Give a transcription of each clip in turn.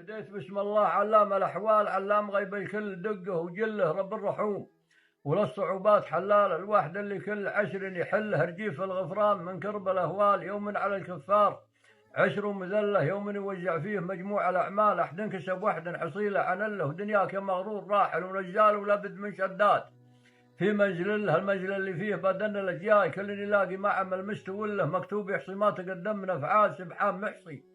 بديت بسم الله علام الأحوال علام غيب الكل دقه وجله رب الرحوم وللصعوبات حلال الواحد اللي كل عشر يحله رجيف الغفران من كرب الأهوال يوم على الكفار عشر مذلة يوم يوزع فيه مجموع الأعمال أحد انكسب وحد حصيلة عن له دنياك مغرور راحل ونجال ولابد من شدات في منزل له المنزل اللي فيه بدن الأجيال كل يلاقي ما عمل مستوله مكتوب يحصي ما تقدم من أفعال سبحان محصي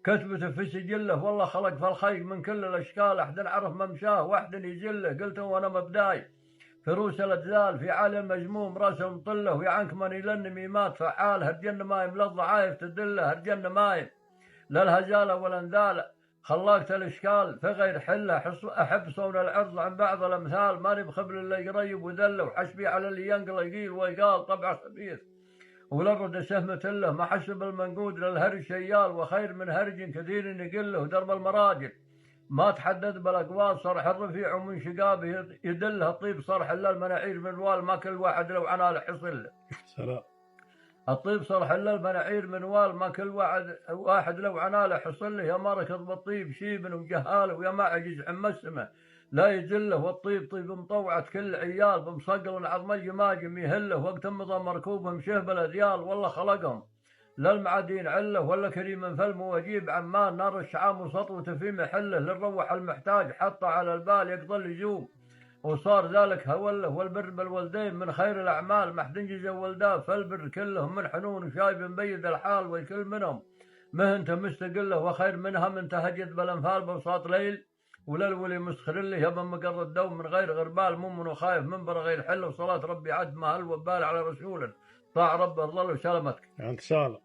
كتبته في سجله والله خلق في الخيق من كل الاشكال احد عرف ممشاه واحد يجله قلت وانا مبداي فروس الاتزال في عالم مجموم راسه مطله ويعنك من يلن ميمات فعال هرجن مايم للضعايف تدله هرجن مايم للهزاله والانذال خلاقت الاشكال في غير حله احب صون العرض عن بعض الامثال ماني بخبل اللي يقريب وذله وحسبي على اللي ينقل يقيل ويقال طبع خبيث ولرد سهمة له ما حسب المنقود للهرج شيال وخير من هرج كثير يقله درب المراجل ما تحدد بالاقوال صرح الرفيع ومن شقابه يدله الطيب صرح للمناعير من وال ما كل واحد لو عناله حصل سلام. الطيب صرح للمناعير من وال ما كل واحد لو عناله حصل له يا ما ركض بالطيب شيب وجهاله ويا ما عجز عمسمه لا يجله والطيب طيب مطوعة كل عيال بمصقل عظم جماجم يهله وقت مضى مركوبهم شهب الأذيال والله خلقهم للمعادين عله ولا كريم فلم وجيب عمان نار الشعام وسطوته في محله للروح المحتاج حطه على البال يقضى اللزوم وصار ذلك هوله والبر بالولدين من خير الأعمال محدنجز ولداه فالبر كلهم من حنون وشايب مبيد الحال والكل منهم مهنته مستقله وخير منها من تهجد بالانفال بوساط ليل وللولي مسخر اللي يبى مقر الدوم من غير غربال مؤمن وخايف منبر غير حل وصلاة ربي عد ما هل وبال على رسوله طاع ربه ظل وسلامتك. يعني سالم.